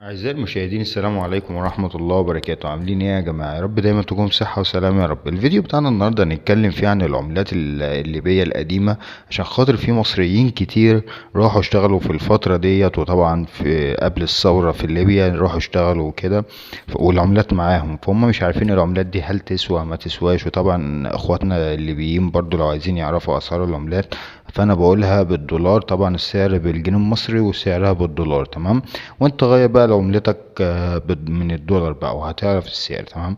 أعزائي المشاهدين، السلام عليكم ورحمة الله وبركاته. عاملين ايه يا جماعة؟ يا رب دايما تكونوا بصحة وسلام يا رب. الفيديو بتاعنا النهاردة هنتكلم فيه عن العملات الليبية القديمة، عشان خاطر في مصريين كتير راحوا اشتغلوا في الفترة ديت، وطبعا في قبل الثورة في ليبيا راحوا اشتغلوا وكده، والعملات معاهم، فهم مش عارفين العملات دي هل تسوى ما تسواش. وطبعا اخواتنا الليبيين برضو لو عايزين يعرفوا اسعار العملات فانا بقولها بالدولار، طبعا السعر بالجنيه المصري وسعرها بالدولار، تمام. وانت غير بقى عملتك من الدولار بقى وهتعرف السعر، تمام.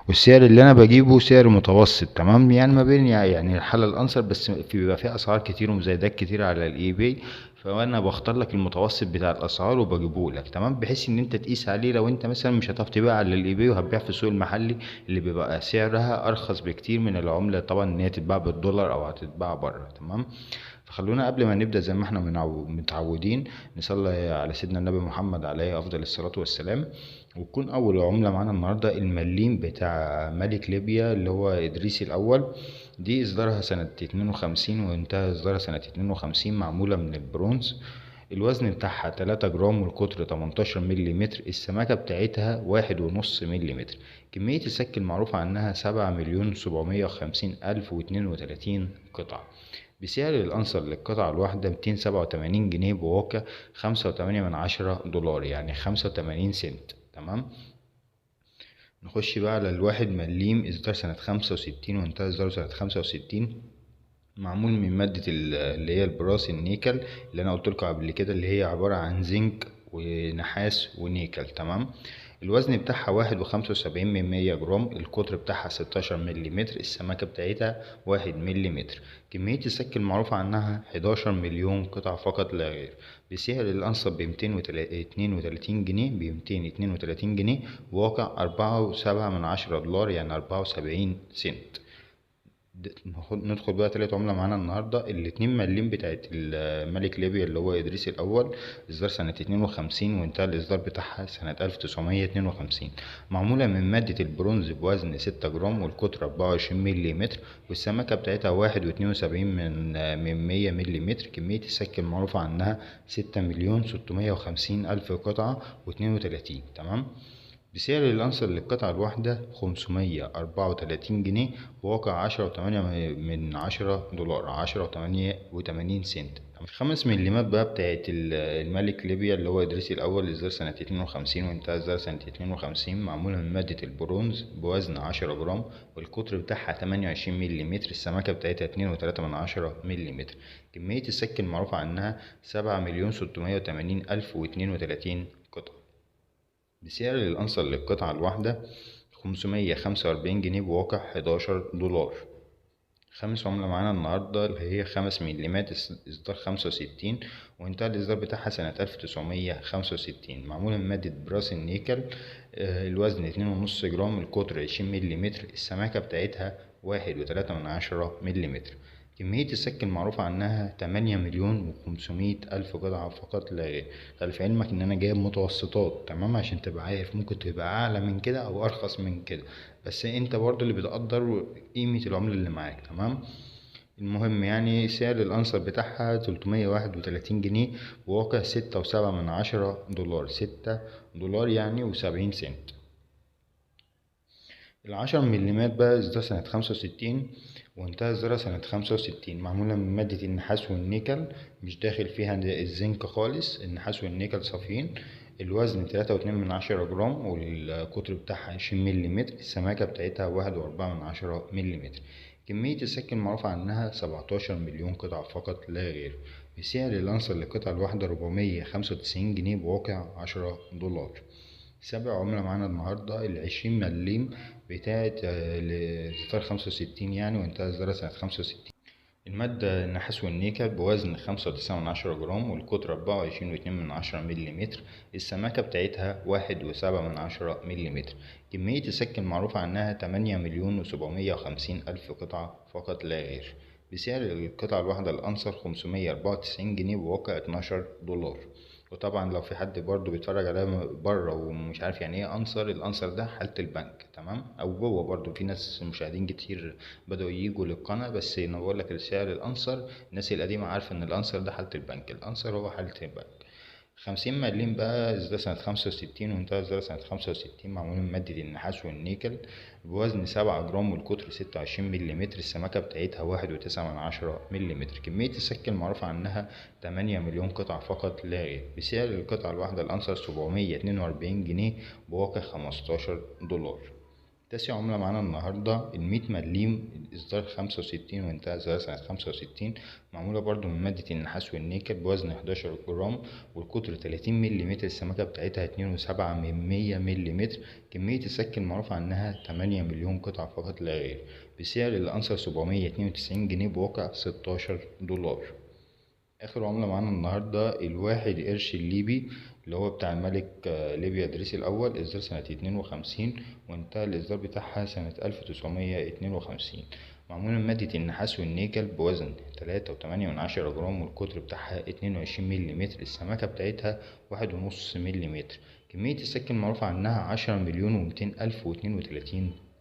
والسعر اللي انا بجيبه سعر متوسط، تمام، يعني ما بين يعني الحالة الانسر، بس بيبقى فيه اسعار كتير ومزايدات كتير على الاي باي، فانا بختار لك المتوسط بتاع الاسعار وبجيبه لك، تمام، بحيث ان انت تقيس عليه لو انت مثلا مش هتعرف تبيع على الاي باي وهتبيع في السوق المحلي اللي بيبقى سعرها ارخص بكتير من العملة، طبعا ان هي تتباع بالدولار او هتتباع بره، تمام. فخلونا قبل ما نبدأ زي ما احنا متعودين نصلي على سيدنا النبي محمد عليه أفضل الصلاة والسلام. وتكون أول عملة معانا النهاردة المليم بتاع ملك ليبيا اللي هو إدريس الأول. دي إصدارها سنة 52 وانتهى إصدارها سنة 52، معمولة من البرونز. الوزن بتاعها 3 جرام والقطر 18 مليمتر، السماكة بتاعتها 1.5 مليمتر. كمية السك المعروفة عنها 7.750.032 قطعة. بسعر الأنصر للقطعة الواحدة 287 جنيه، بواقع 5.8 من 10 دولار، يعني 85 سنت، تمام. نخش بقى على الواحد مليم، إصدار سنة 65 وانتهى إصداره سنة 65. معمول من مادة اللي هي البراس النيكل، اللي أنا قلتلكوا قبل كده، اللي هي عبارة عن زنك ونحاس ونيكل، تمام. الوزن بتاعها 1.75 من 100 جرام، القطر بتاعها 16 مليمتر، السماكة بتاعتها 1 مليمتر. كمية السك المعروفة عنها 11 مليون قطعة فقط لا غير. بسعر الأنصب ب232 جنيه، ب232 جنيه، بواقع 4.7 من 10 دولار، يعني 74 سنت. ندخل بقى تالت عملة معانا النهاردة، الاتنين مليم بتاعت الملك ليبيا اللي هو إدريس الأول، إصدار سنة 52 وانتهى الإصدار بتاعها سنة 1952. معمولة من مادة البرونز بوزن 6 جرام والقطر 24 مليمتر، والسمكة بتاعتها 1.72 من 100 مليمتر. كمية السك المعروفة عنها 6.650.000 قطعة و32، تمام. بسعر الأنصر للقطعة الواحدة 534 جنيه، بواقع 10.8 من 10 دولار، 10.88 سنت. الخمس مليمات بقى بتاعت الملك ليبيا اللي هو إدريس الأول، إصدار سنة 52 وانتهى إصدار سنة 52، معمولة من مادة البرونز بوزن 10 جرام، والقطر بتاعها 28 مليمتر، السماكة بتاعتها 2.3 من 10 مليمتر. كمية السك المعروفة عنها 7.680.032 قطعة. بسعر الأنصر للقطعة الواحدة 545 جنيه، بواقع 11 دولار. خامس عملة معانا النهاردة اللي هي 5 مليمات، إصدار 65 وانتهى الإصدار بتاعها سنة 1965، معمولة من مادة براس النيكل. الوزن 2.5 جرام، القطر 20 مليمتر، السماكة بتاعتها 1.3 من 10 مليمتر. كمية السك المعروفة عنها 8 مليون و500 ألف قطعة فقط لا غير. خلي في علمك إن أنا جايب متوسطات، تمام، عشان تبقى عارف ممكن تبقى أعلى من كده أو أرخص من كده، بس أنت برضو اللي بتقدر قيمة العملة اللي معاك، تمام. المهم يعني سعر الأنصر بتاعها 331 جنيه، بواقع 6.7 من 10 دولار، 6 دولار يعني و70 سنت. العشر مليمات بقى إصدار سنة 65 وانتهى إصدارها سنة 65، معمولة من مادة النحاس والنيكل، مش داخل فيها الزنك خالص، النحاس والنيكل صافيين. الوزن 3.2 من 10 جرام، والقطر بتاعها 20 مليمتر، السماكة بتاعتها 1.4 من 10 مليمتر. كمية السك المعروفة عنها 17 مليون قطعة فقط لا غير. بسعر الأنصر للقطعة الواحدة 495 جنيه، بواقع 10 دولار. سابع عملة معانا النهاردة ال20 مليم بتاعت الستار 65 يعني، وانتهى إصدارها سنة 65. المادة النحاس والنيكل بوزن 5.9 من 10 جرام، والقطر 24.2 من 10 مليمتر، السماكة بتاعتها 1.7 من 10 مليمتر. كمية السك المعروفة عنها 8 مليون و750 ألف قطعة فقط لا غير. بسعر القطعة الواحدة الأنصر 594 جنيه، بواقع 12 دولار. وطبعا لو في حد برضو بيتفرج عليا بره ومش عارف يعني ايه انصر، الانصر ده حالة البنك، تمام، او جوه برضو في ناس مشاهدين كتير بدأوا يجوا للقناة، بس انا بقول لك السعر الانصر، الناس القديمة عارفة ان الانصر ده حالة البنك، الانصر هو حالة البنك. 50 مليم بقى إصدار سنة 65 وانتهى إصدار سنة 65، معمول من مادة النحاس والنيكل، بوزن 7 جرام والقطر 26 مليمتر، السمكة بتاعتها 1.9 مليمتر. كمية السك المعروف عنها 8 مليون قطعة فقط لا غير، بسعر القطعة الواحدة الأنصر 742 جنيه، بواقع 15 دولار. تاسع عملة معانا النهاردة 100 مليم إصدار 65 وانتهى إصدار سنة 65، معمولة برضو من مادة النحاس والنيكل، بوزن 11 جرام والقطر 30 مليمتر، السمكة بتاعتها 2.7 مليمتر. كمية السك المعروف عنها 8 مليون قطعة فقط لا غير، بسعر الأنصر 792 جنيه، بواقع 16 دولار. اخر عملة معانا النهاردة الواحد قرش الليبي، اللي هو بتاع الملك ليبيا ادريس الاول، اصدار سنة 52 وانتهى الاصدار بتاعها سنة 1952، معمول من مادة النحاس والنيكل، بوزن 3.8 جرام والقطر بتاعها 22 مليمتر، السمكة بتاعتها 1.5 مليمتر. كمية السك المعروفة عنها 10 مليون و200 ألف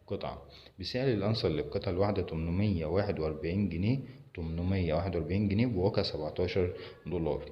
قطعة، بسعر الأنصر للقطعة الواحدة 841 جنيه، 841 جنيه، بواقع 17 دولار.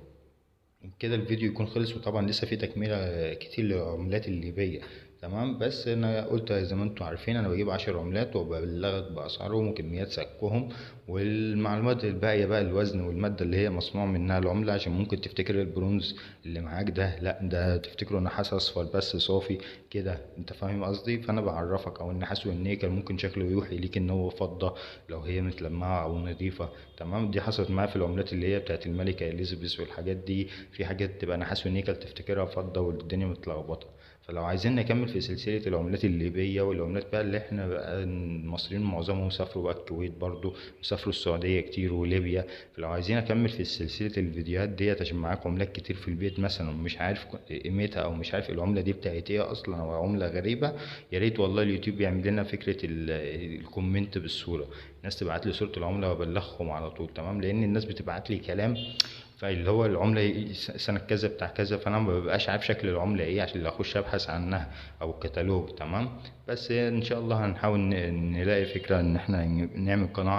كده الفيديو يكون خلص، وطبعا لسه في تكملة كتير للعملات الليبية. تمام، بس انا قلت زي ما انتم عارفين انا بجيب 10 عملات وببلغك باسعارهم وكميات سكهم، والمعلومات الباقية بقى الوزن والمادة اللي هي مصنوع منها العملة، عشان ممكن تفتكر البرونز اللي معاك ده لا، ده تفتكره نحاس اصفر بس صافي كده، انت فاهم قصدي؟ فانا بعرفك، او النحاس والنيكل ممكن شكله يوحي ليك ان هو فضة لو هي متلمعة او نظيفة. تمام، دي حصلت معايا في العملات اللي هي بتاعت الملكة اليزابيث والحاجات دي، في حاجات تبقى نحاس ونيكل تفتكرها فضة والدنيا متلخبطة. فلو عايزين نكمل في سلسلة العملات الليبية والعملات بقى اللي احنا بقى المصريين معظمهم سافروا بقى الكويت برضو، وسافروا السعودية كتير وليبيا، فلو عايزين اكمل في سلسلة الفيديوهات ديت عشان معاك عملات كتير في البيت مثلا ومش عارف قيمتها، او مش عارف العملة دي بتاعت ايه اصلا، او عملة غريبة، يا ريت والله اليوتيوب يعمل لنا فكرة الكومنت بالصورة، الناس تبعت لي صورة العملة وابلغهم على طول. تمام، لان الناس بتبعت لي كلام فاللي هو العملة سنة كذا بتاع كذا، فأنا مببقاش عارف شكل العملة ايه عشان أخش أبحث عنها أو الكتالوج. تمام، بس إن شاء الله هنحاول نلاقي فكرة إن احنا نعمل قناة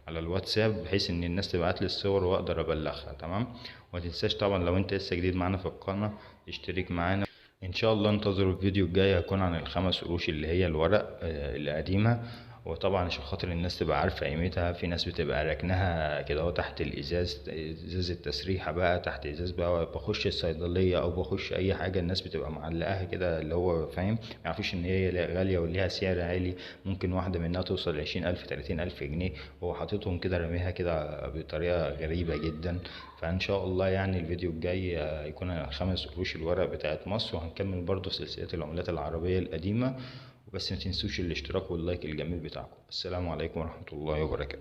على الواتساب، بحيث إن الناس تبعت لي الصور وأقدر أبلغها. تمام، ومتنساش طبعا لو أنت لسه جديد معانا في القناة اشترك معانا. ان شاء الله انتظروا الفيديو الجاي، هيكون عن ال5 قروش اللي هي الورق القديمة. وطبعا عشان خاطر الناس تبقى عارفة قيمتها، في ناس بتبقى راكنها كده اهو تحت الازاز، ازاز التسريحة بقى تحت ازاز بقى، بخش الصيدلية او بخش اي حاجة الناس بتبقى معلقاها كده، اللي هو فاهم، ميعرفوش ان هي غالية وليها سعر عالي، ممكن واحدة منها توصل ل20 ألف 30 ألف جنيه، هو حاططهم كده راميها كده بطريقة غريبة جدا. فان شاء الله يعني الفيديو الجاي هيكون عن ال5 قروش الورق بتاعت مصر، وهنكمل برضه في سلسلة العملات العربية القديمة. وبس ما تنسوش الاشتراك واللايك الجميل بتاعكم. السلام عليكم ورحمة الله وبركاته.